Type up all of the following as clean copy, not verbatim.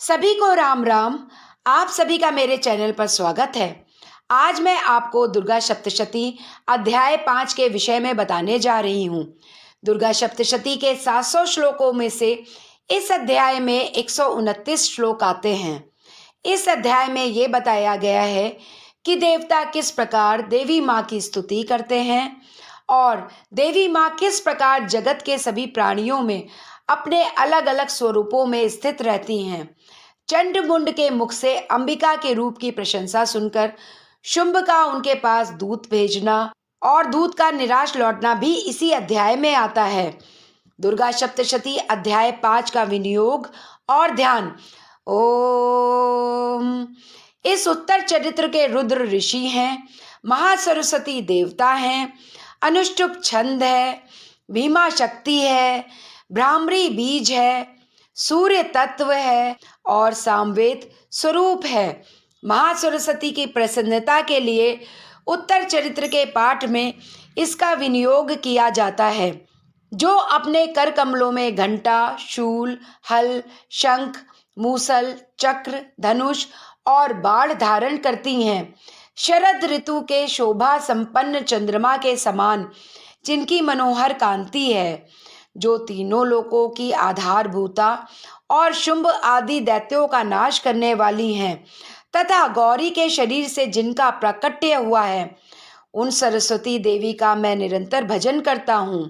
सभी को राम राम। आप सभी का मेरे चैनल पर स्वागत है। आज मैं आपको दुर्गा सप्तशती अध्याय 5 के विषय में बताने जा रही हूँ। दुर्गा सप्तशती के 700 श्लोकों में से इस अध्याय में 129 श्लोक आते हैं। इस अध्याय में ये बताया गया है कि देवता किस प्रकार देवी माँ की स्तुति करते हैं और देवी माँ किस प्रकार जगत के सभी प्राणियों में अपने अलग अलग स्वरूपों में स्थित रहती हैं। चंडमुंड के मुख से अंबिका के रूप की प्रशंसा सुनकर शुंभ का उनके पास दूत भेजना और दूत का निराश लौटना भी इसी अध्याय में आता है। दुर्गा सप्तशती अध्याय 5 का विनियोग और ध्यान। ओम। इस उत्तर चरित्र के रुद्र ऋषि हैं, महासरस्वती देवता हैं, अनुष्टुप छंद है, भीमा शक्ति है, भ्रामरी बीज है, सूर्य तत्व है और सामवेद स्वरूप है। महासरस्वती की प्रसन्नता के लिए उत्तर चरित्र के पाठ में इसका विनियोग किया जाता है, जो अपने कर कमलों में घंटा, शूल, हल, शंख, मूसल, चक्र, धनुष और बाण धारण करती हैं। शरद ऋतु के शोभा संपन्न चंद्रमा के समान जिनकी मनोहर कांति है, जो तीनों लोकों की आधारभूता और शुंभ आदि दैत्यों का नाश करने वाली हैं, तथा गौरी के शरीर से जिनका प्राकट्य हुआ है, उन सरस्वती देवी का मैं निरंतर भजन करता हूँ।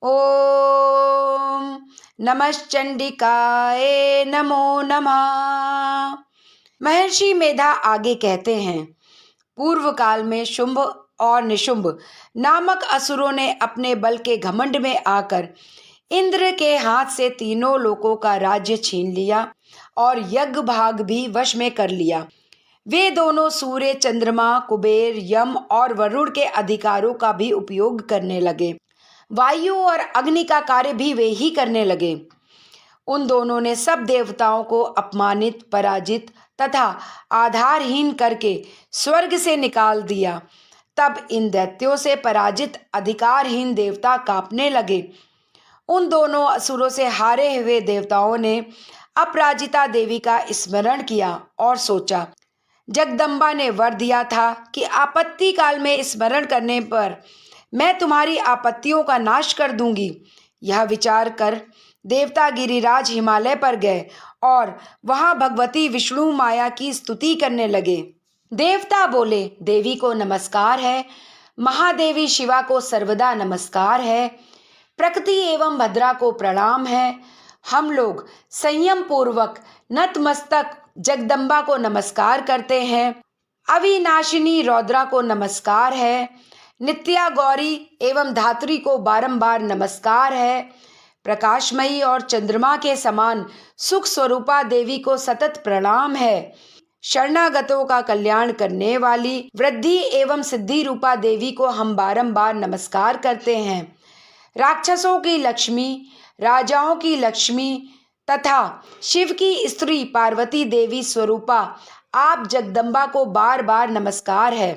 ओम नमश्चंडिकाय नमो नमः। महर्षि मेधा आगे कहते हैं, पूर्व काल में शुंभ और निशुंभ नामक असुरों ने अपने बल के घमंड में आकर इंद्र के हाथ से तीनों लोकों का राज्य छीन लिया और यज्ञ भाग भी वश में कर लिया। वे दोनों सूर्य, चंद्रमा, कुबेर, यम और वरुण के अधिकारों का भी उपयोग करने लगे। वायु और अग्नि का कार्य भी वे ही करने लगे। उन दोनों ने सब देवताओं को अपमानित, पराजित तथा आधारहीन करके स्वर्ग से निकाल दिया। तब इन दैत्यों से पराजित अधिकारहीन देवता कांपने लगे। उन दोनों असुरों से हारे हुए देवताओं ने अपराजिता देवी का स्मरण किया और सोचा, जगदम्बा ने वर दिया था कि आपत्ति काल में स्मरण करने पर मैं तुम्हारी आपत्तियों का नाश कर दूंगी। यह विचार कर देवता गिरिराज हिमालय पर गए और वहां भगवती विष्णु माया की स्तुति करने लगे। देवता बोले, देवी को नमस्कार है, महादेवी शिवा को सर्वदा नमस्कार है, प्रकृति एवं भद्रा को प्रणाम है। हम लोग संयम पूर्वक नतमस्तक जगदम्बा को नमस्कार करते हैं। अविनाशिनी रौद्रा को नमस्कार है, नित्या गौरी एवं धात्री को बारंबार नमस्कार है, प्रकाशमयी और चंद्रमा के समान सुख स्वरूपा देवी को सतत प्रणाम है, शरणागतों का कल्याण करने वाली वृद्धि एवं सिद्धि रूपा देवी को हम बारंबार नमस्कार करते हैं। राक्षसों की लक्ष्मी, राजाओं की लक्ष्मी तथा शिव की स्त्री पार्वती देवी स्वरूपा आप जगदम्बा को बार बार नमस्कार है।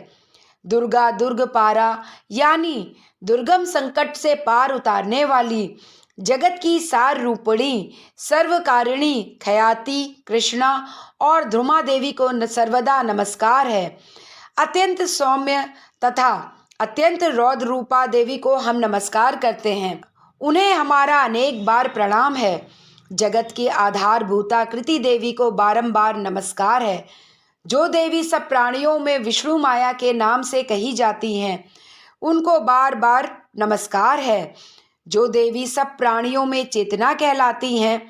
दुर्गा दुर्ग पारा यानी दुर्गम संकट से पार उतारने वाली, जगत की सार रूपणी, सर्वकारिणी खयाति, कृष्णा और ध्रुमा देवी को सर्वदा नमस्कार है। अत्यंत सौम्य तथा अत्यंत रौद्र रूपा देवी को हम नमस्कार करते हैं। उन्हें हमारा अनेक बार प्रणाम है। जगत की आधारभूता कृति देवी को बारंबार नमस्कार है। जो देवी सब प्राणियों में विष्णु माया के नाम से कही जाती हैं, उनको बार बार नमस्कार है। जो देवी सब प्राणियों में चेतना कहलाती हैं,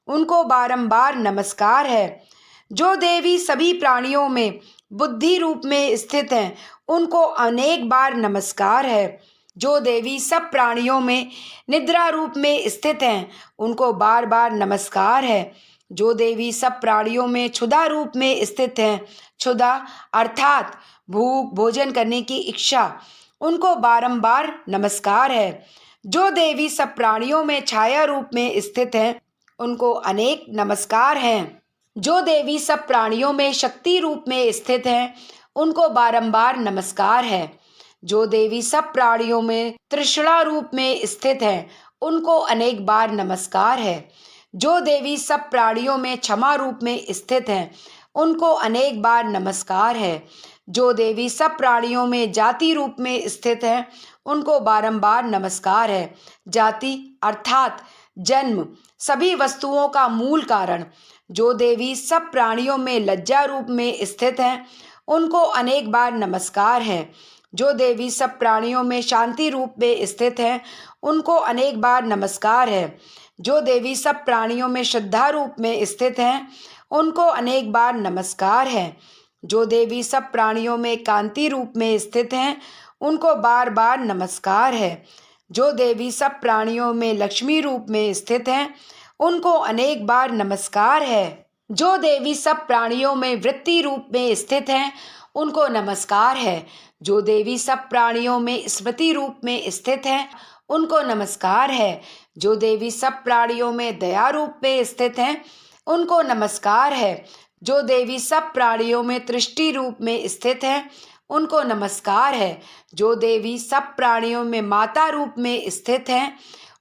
उनको बारंबार नमस्कार है। जो देवी सभी प्राणियों में बुद्धि रूप में स्थित हैं, उनको अनेक बार नमस्कार है। जो देवी सब प्राणियों में निद्रा रूप में स्थित हैं, उनको बार बार नमस्कार है। जो देवी सब प्राणियों में क्षुधा रूप में स्थित हैं, क्षुधा अर्थात भूख, भोजन करने की इच्छा, उनको बारंबार नमस्कार है। जो देवी सब प्राणियों में छाया रूप में स्थित हैं, उनको अनेक नमस्कार हैं। जो देवी सब प्राणियों में शक्ति रूप में स्थित हैं, उनको बारंबार नमस्कार है। जो देवी सब प्राणियों में तृष्णा रूप में स्थित हैं, उनको अनेक बार नमस्कार है। जो देवी सब प्राणियों में क्षमा रूप में स्थित हैं, उनको अनेक बार नमस्कार है। जो देवी सब प्राणियों में जाति रूप में स्थित है, उनको बारंबार नमस्कार है। जाति अर्थात जन्म, सभी वस्तुओं का मूल कारण। जो देवी सब प्राणियों में लज्जा रूप में स्थित है, उनको अनेक बार नमस्कार है। जो देवी सब प्राणियों में शांति रूप में स्थित है, उनको अनेक बार नमस्कार है। जो देवी सब प्राणियों में श्रद्धा रूप में स्थित हैं, उनको अनेक बार नमस्कार है। जो देवी सब प्राणियों में कांति रूप में स्थित हैं, उनको बार बार नमस्कार है। जो देवी सब प्राणियों में लक्ष्मी रूप में स्थित हैं, उनको अनेक बार नमस्कार है। जो देवी सब प्राणियों में वृत्ति रूप में स्थित हैं, उनको नमस्कार है। जो देवी सब प्राणियों में स्मृति रूप में स्थित हैं, उनको नमस्कार है। जो देवी सब प्राणियों में दया रूप में स्थित हैं, उनको नमस्कार है। जो देवी सब प्राणियों में दृष्टि रूप में स्थित हैं, उनको नमस्कार है। जो देवी सब प्राणियों में माता रूप में स्थित हैं,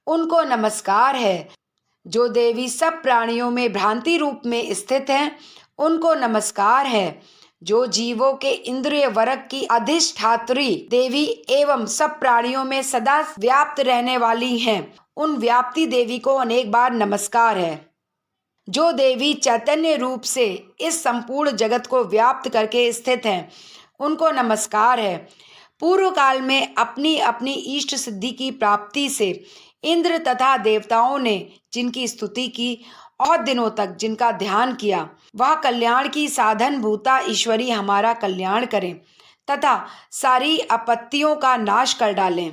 उनको नमस्कार है। जो देवी सब प्राणियों में भ्रांति रूप में स्थित हैं, उनको नमस्कार है। जो जीवों के इंद्रिय वर्ग की अधिष्ठात्री देवी एवं सब प्राणियों में सदा व्याप्त रहने वाली हैं, उन व्याप्ति देवी को अनेक बार नमस्कार है। जो देवी चैतन्य रूप से इस संपूर्ण जगत को व्याप्त करके स्थित हैं, उनको नमस्कार है। पूर्व काल में अपनी अपनी इष्ट सिद्धि की प्राप्ति से इंद्र तथा देवताओं ने जिनकी स्तुति की और दिनों तक जिनका ध्यान किया, वह कल्याण की साधन भूता ईश्वरी हमारा कल्याण करें तथा सारी आपत्तियों का नाश कर डालें।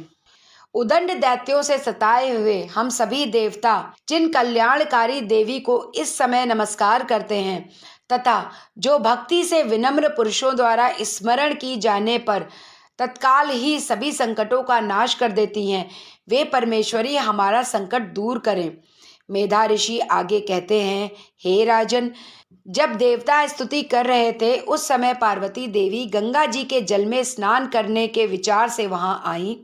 उदंड दैत्यों से सताए हुए हम सभी देवता जिन कल्याणकारी देवी को इस समय नमस्कार करते हैं तथा जो भक्ति से विनम्र पुरुषों द्वारा स्मरण की जाने पर तत्काल ही सभी संकटों का नाश कर देती हैं, वे परमेश्वरी हमारा संकट दूर करें। मेधा ऋषि आगे कहते हैं, हे राजन, जब देवता स्तुति कर रहे थे उस समय पार्वती देवी गंगा जी के जल में स्नान करने के विचार से वहां आई।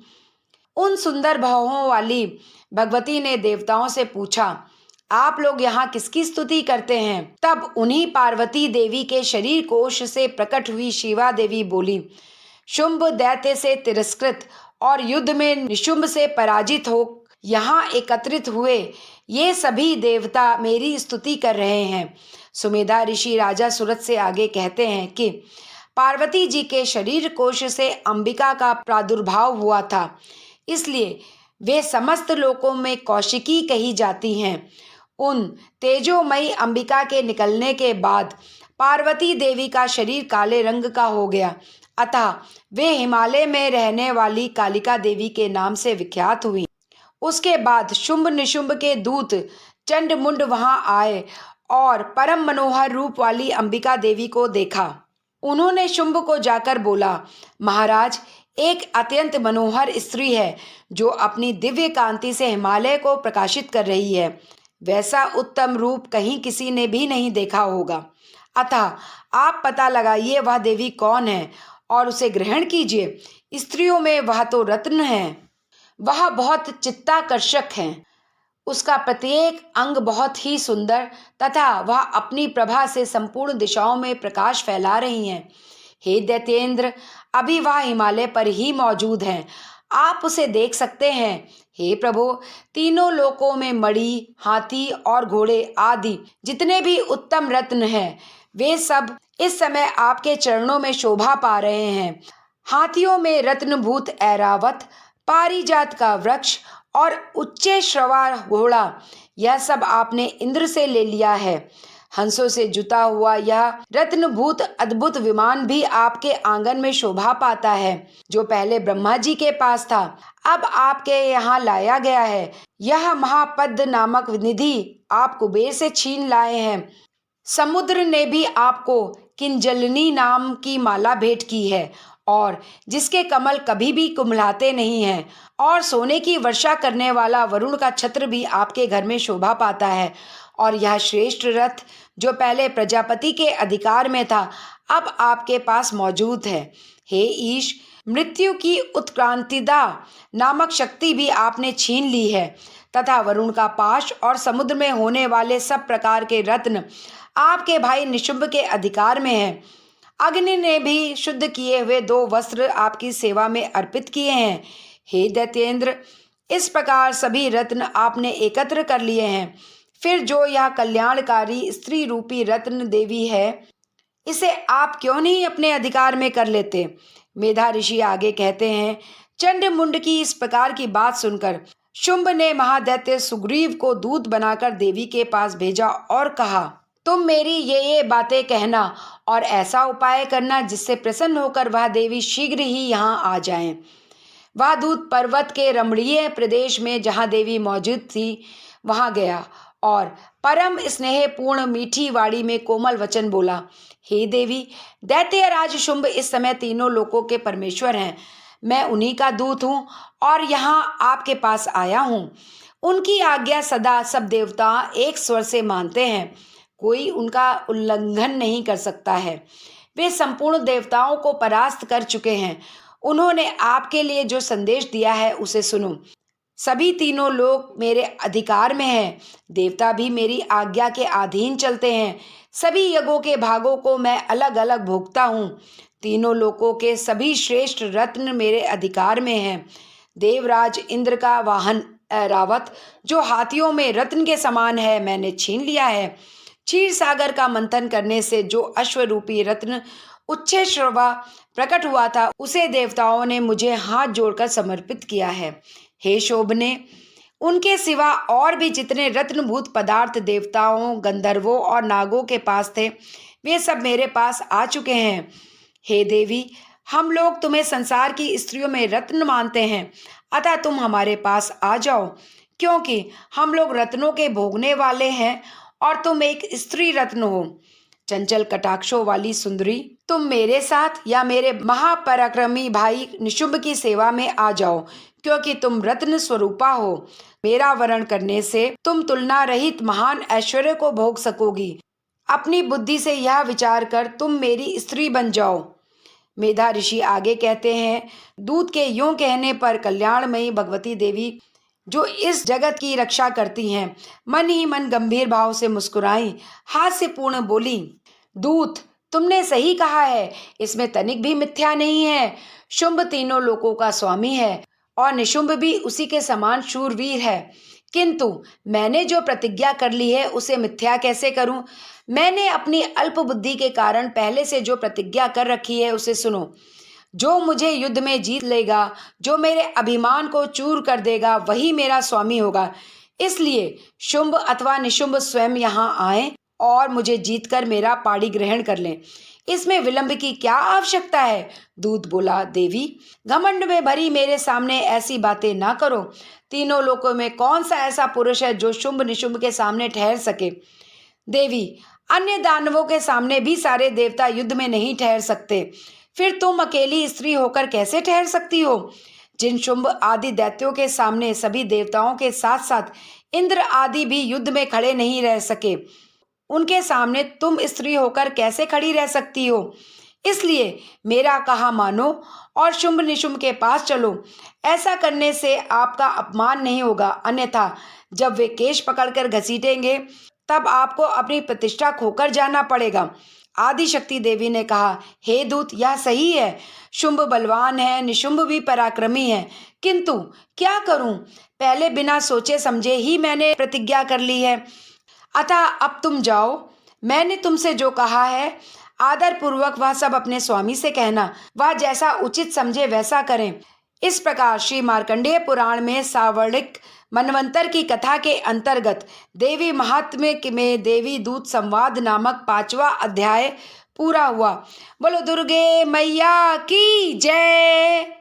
उन सुंदर भावों वाली भगवती ने देवताओं से पूछा, आप लोग यहाँ किसकी स्तुति करते हैं? तब उन्हीं पार्वती देवी के शरीर कोश से प्रकट हुई शिवा देवी बोली, शुंभ दैत्य से तिरस्कृत और युद्ध में निशुंभ से पराजित हो यहाँ एकत्रित हुए ये सभी देवता मेरी स्तुति कर रहे हैं। सुमेधा ऋषि राजा सूरत से आगे कहते हैं कि पार्वती जी के शरीर कोश से अंबिका का प्रादुर्भाव हुआ था, इसलिए वे समस्त लोकों में कौशिकी कही जाती हैं। उन तेजोमयी अंबिका के निकलने के बाद पार्वती देवी का शरीर काले रंग का हो गया, अतः वे हिमालय में रहने वाली कालिका देवी के नाम से विख्यात हुई। उसके बाद शुंभ निशुंभ के दूत चंड मुंड वहां आए और परम मनोहर रूप वाली अंबिका देवी को देखा। उन्होंने शुंभ को जाकर बोला, महाराज, एक अत्यंत मनोहर स्त्री है जो अपनी दिव्य कांति से हिमालय को प्रकाशित कर रही है। वैसा उत्तम रूप कहीं किसी ने भी नहीं देखा होगा, अतः आप पता लगाइए वह देवी कौन है और उसे ग्रहण कीजिए। स्त्रियों में वह तो रत्न है, वह बहुत चित्ताकर्षक है। उसका प्रत्येक अंग बहुत ही सुंदर तथा वह अपनी प्रभा से संपूर्ण दिशाओं में प्रकाश फैला रही हैं। हे दैत्येंद्र, अभी वह हिमालय पर ही मौजूद हैं, आप उसे देख सकते हैं। हे प्रभु, तीनों लोकों में मणि, हाथी और घोड़े आदि जितने भी उत्तम रत्न हैं, वे सब इस समय आपके चरणों में शोभा पा रहे हैं। हाथियों में रत्नभूत ऐरावत, पारिजात का वृक्ष और उच्चे श्रवा घोड़ा, यह सब आपने इंद्र से ले लिया है। हंसों से जुता हुआ यह रत्नभूत अद्भुत विमान भी आपके आंगन में शोभा पाता है, जो पहले ब्रह्मा जी के पास था, अब आपके यहाँ लाया गया है। यह महापद नामक निधि आप कुबेर से छीन लाए हैं। समुद्र ने भी आपको किंजलनी नाम की माला भेंट की है और जिसके कमल कभी भी कुम्हलाते नहीं हैं, और सोने की वर्षा करने वाला वरुण का छत्र भी आपके घर में शोभा पाता है और यह श्रेष्ठ रथ जो पहले प्रजापति के अधिकार में था अब आपके पास मौजूद है। हे ईश, मृत्यु की उत्क्रांतिदा नामक शक्ति भी आपने छीन ली है तथा वरुण का पाश और समुद्र में होने वाले सब प्रकार के रत्न आपके भाई निशुंभ के अधिकार में है। अग्नि ने भी शुद्ध किए हुए 2 वस्त्र आपकी सेवा में अर्पित किए हैं। हे दैत्येंद्र, इस प्रकार सभी रत्न आपने एकत्र कर लिए हैं। फिर जो यह कल्याणकारी स्त्री रूपी रत्न देवी है, इसे आप क्यों नहीं अपने अधिकार में कर लेते? मेधा ऋषि आगे कहते हैं, चंड मुंड की इस प्रकार की बात सुनकर शुंभ ने महादैत्य सुग्रीव को दूत बनाकर देवी के पास भेजा और कहा, तुम मेरी ये बातें कहना और ऐसा उपाय करना जिससे प्रसन्न होकर वह देवी शीघ्र ही यहाँ आ जाएं। वह दूत पर्वत के रमणीय प्रदेश में जहाँ देवी मौजूद थी वहाँ गया और परम स्नेहपूर्ण मीठी वाणी में कोमल वचन बोला, हे देवी, दैत्यराज शुंभ इस समय तीनों लोकों के परमेश्वर हैं। मैं उन्हीं का दूत हूँ और यहाँ आपके पास आया हूँ। उनकी आज्ञा सदा सब देवता एक स्वर से मानते हैं, कोई उनका उल्लंघन नहीं कर सकता है। वे संपूर्ण देवताओं को परास्त कर चुके हैं। उन्होंने आपके लिए जो संदेश दिया है उसे सुनो। सभी तीनों लोग मेरे अधिकार में हैं। देवता भी मेरी आज्ञा के अधीन चलते हैं। सभी यज्ञों के भागों को मैं अलग अलग भोगता हूँ। तीनों लोकों के सभी श्रेष्ठ रत्न मेरे अधिकार में हैं। देवराज इंद्र का वाहन ऐरावत जो हाथियों में रत्न के समान है मैंने छीन लिया है। क्षीर सागर का मंथन करने से जो अश्वरूपी रत्न उच्छेश्रवा प्रकट हुआ था उसे देवताओं ने मुझे हाथ जोड़कर समर्पित किया है। हे शोभने, उनके सिवा और भी जितने रत्नभूत पदार्थ देवताओं, गंधर्वों और नागों के पास थे वे सब मेरे पास आ चुके हैं। हे देवी, हम लोग तुम्हें संसार की स्त्रियों में रत्न मानते हैं, अतः तुम हमारे पास आ जाओ, क्योंकि हम लोग रत्नों के भोगने वाले हैं और तुम एक स्त्री रत्न हो। चंचल कटाक्षों वाली सुंदरी, तुम मेरे साथ या मेरे महापराक्रमी भाई निशुंभ की सेवा में आ जाओ, क्योंकि तुम रत्न स्वरूपा हो। मेरा वरण करने से तुम तुलना रहित महान ऐश्वर्य को भोग सकोगी। अपनी बुद्धि से यह विचार कर तुम मेरी स्त्री बन जाओ। मेधा ऋषि आगे कहते हैं, दूत के यूं कहने पर कल्याणमयी भगवती देवी जो इस जगत की रक्षा करती हैं मन ही मन गंभीर भाव से मुस्कुराई, हास्यपूर्ण बोली, दूत, तुमने सही कहा है, इसमें तनिक भी मिथ्या नहीं है। शुंभ तीनों लोकों का स्वामी है और निशुंभ भी उसी के समान शूरवीर है, किंतु मैंने जो प्रतिज्ञा कर ली है उसे मिथ्या कैसे करूं? मैंने अपनी अल्प बुद्धि के कारण पहले से जो प्रतिज्ञा कर रखी है उसे सुनो। जो मुझे युद्ध में जीत लेगा, जो मेरे अभिमान को चूर कर देगा, वही मेरा स्वामी होगा। इसलिए शुंभ अथवा निशुंभ स्वयं यहाँ आए और मुझे जीतकर मेरा पाणी ग्रहण कर लें। इसमें विलंब की क्या आवश्यकता है? दूत बोला, देवी, घमंड में भरी मेरे सामने ऐसी बातें ना करो। तीनों लोकों में कौन सा ऐसा पुरुष है जो शुंभ निशुंभ के सामने ठहर सके? देवी, अन्य दानवों के सामने भी सारे देवता युद्ध में नहीं ठहर सकते, फिर तुम अकेली स्त्री होकर कैसे ठहर सकती हो? जिन शुंभ आदि दैत्यों के सामने सभी देवताओं के साथ साथ इंद्र आदि भी युद्ध में खड़े नहीं रह सके, उनके सामने तुम स्त्री होकर कैसे खड़ी रह सकती हो? इसलिए मेरा कहा मानो और शुंभ निशुंभ के पास चलो। ऐसा करने से आपका अपमान नहीं होगा, अन्यथा जब वे केश पकड़कर घसीटेंगे तब आपको अपनी प्रतिष्ठा खोकर जाना पड़ेगा। आदिशक्ति देवी ने कहा, हे दूत, यह सही है। शुंभ बलवान है, निशुंभ भी पराक्रमी है, किंतु क्या करूं? पहले बिना सोचे समझे ही मैंने प्रतिज्ञा कर ली है। अतः अब तुम जाओ। मैंने तुमसे जो कहा है आदर पूर्वक वह सब अपने स्वामी से कहना, वह जैसा उचित समझे वैसा करें। इस प्रकार श्री मार्कंडेय पुराण में सावर्णिक मनवंतर की कथा के अंतर्गत देवी महात्म्य में देवी दूत संवाद नामक 5वां अध्याय पूरा हुआ। बोलो दुर्गे मैया की जय।